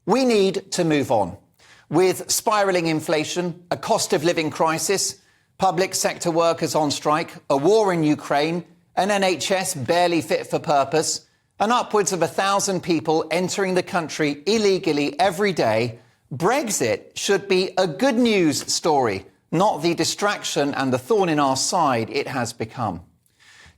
We need to move on. With spiralling inflation, a cost of living crisis, public sector workers on strike, a war in Ukraine, an NHS barely fit for purpose, and upwards of 1,000 people entering the country illegally every day, Brexit should be a good news story, not the distraction and the thorn in our side it has become.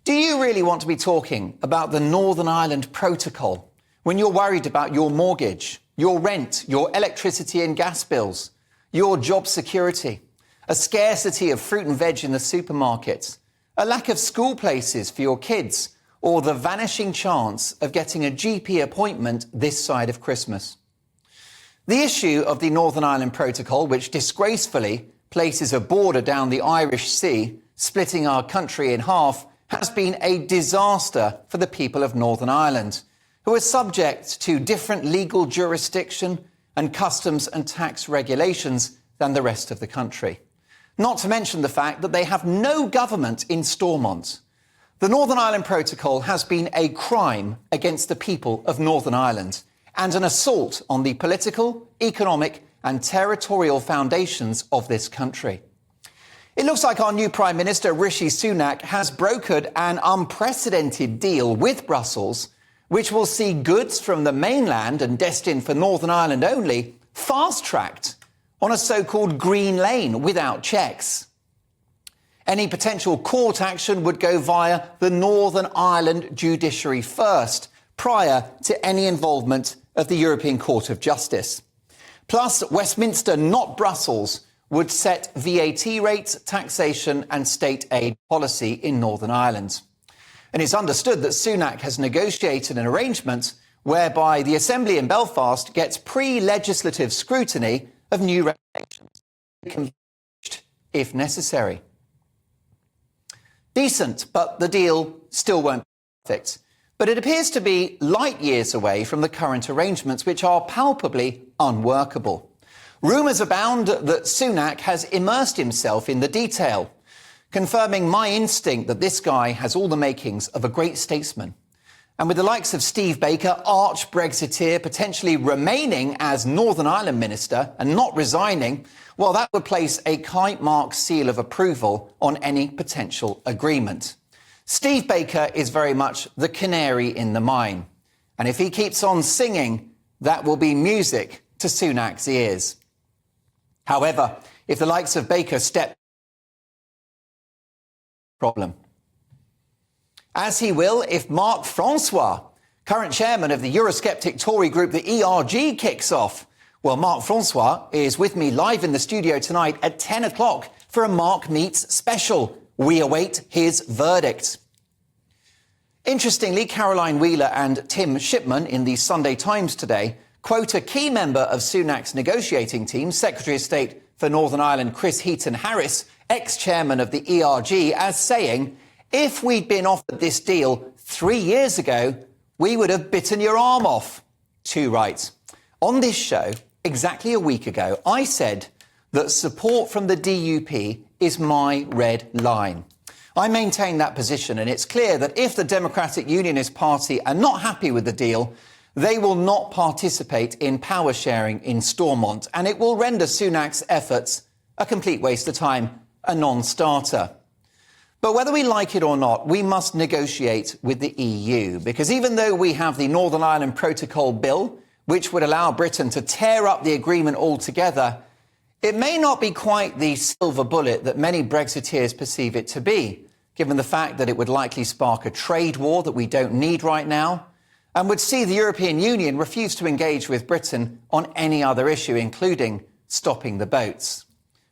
Do you really want to be talking about the Northern Ireland Protocol when you're worried about your mortgage, your rent, your electricity and gas bills, your job security, a scarcity of fruit and veg in the supermarkets, a lack of school places for your kids, or the vanishing chance of getting a GP appointment this side of Christmas? The issue of the Northern Ireland Protocol, which disgracefully places a border down the Irish Sea, splitting our country in half, has been a disaster for the people of Northern Ireland, who are subject to different legal jurisdiction and customs and tax regulations than the rest of the country. Not to mention the fact that they have no government in Stormont. The Northern Ireland Protocol has been a crime against the people of Northern Ireland and an assault on the political, economic and territorial foundations of this country. It looks like our new Prime Minister, Rishi Sunak, has brokered an unprecedented deal with Brussels, which will see goods from the mainland and destined for Northern Ireland only fast-tracked on a so-called green lane without checks. Any potential court action would go via the Northern Ireland judiciary first, prior to any involvement of the European Court of Justice. Plus, Westminster, not Brussels, would set VAT rates, taxation and state aid policy in Northern Ireland. And it's understood that Sunak has negotiated an arrangement whereby the Assembly in Belfast gets pre-legislative scrutiny of new regulations, if necessary. Decent, but the deal still won't be perfect. But it appears to be light years away from the current arrangements, which are palpably unworkable. Rumours abound that Sunak has immersed himself in the detail, confirming my instinct that this guy has all the makings of a great statesman. And with the likes of Steve Baker, arch-Brexiteer, potentially remaining as Northern Ireland Minister and not resigning, well, that would place a kite-mark seal of approval on any potential agreement. Steve Baker is very much the canary in the mine. And if he keeps on singing, that will be music to Sunak's ears. However, if the likes of Baker step problem, as he will if Mark Francois, current chairman of the Eurosceptic Tory group, the ERG, kicks off. Well, Mark Francois is with me live in the studio tonight at 10 o'clock for a Mark Meets special. We await his verdict. Interestingly, Caroline Wheeler and Tim Shipman in the Sunday Times today quote a key member of Sunak's negotiating team, Secretary of State for Northern Ireland Chris Heaton-Harris, ex-chairman of the ERG, as saying, if we'd been offered this deal 3 years ago, we would have bitten your arm off. Too right. On this show, exactly a week ago, I said that support from the DUP is my red line. I maintain that position, and it's clear that if the Democratic Unionist Party are not happy with the deal, they will not participate in power sharing in Stormont, and it will render Sunak's efforts a complete waste of time, a non-starter. But whether we like it or not, we must negotiate with the EU, because even though we have the Northern Ireland Protocol Bill, which would allow Britain to tear up the agreement altogether, it may not be quite the silver bullet that many Brexiteers perceive it to be, given the fact that it would likely spark a trade war that we don't need right now, and would see the European Union refuse to engage with Britain on any other issue, including stopping the boats.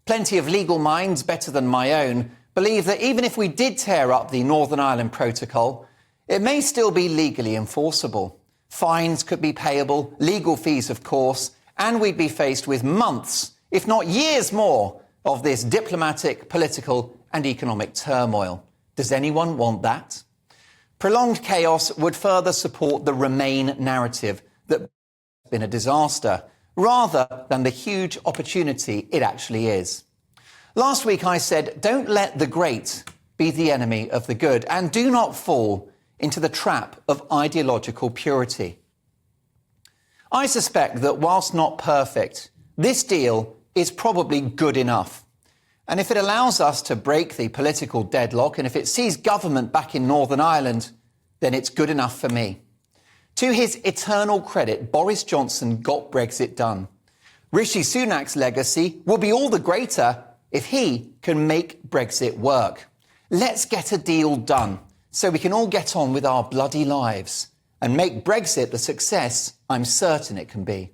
Plenty of legal minds, better than my own, believe that even if we did tear up the Northern Ireland Protocol, it may still be legally enforceable. Fines could be payable, legal fees, of course, and we'd be faced with months, if not years more, of this diplomatic, political and economic turmoil. Does anyone want that? Prolonged chaos would further support the Remain narrative that it's been a disaster, rather than the huge opportunity it actually is. Last week I said, don't let the great be the enemy of the good, and do not fall into the trap of ideological purity. I suspect that whilst not perfect, this deal is probably good enough. And if it allows us to break the political deadlock and if it sees government back in Northern Ireland, then it's good enough for me. To his eternal credit, Boris Johnson got Brexit done. Rishi Sunak's legacy will be all the greater if he can make Brexit work. Let's get a deal done so we can all get on with our bloody lives and make Brexit the success I'm certain it can be.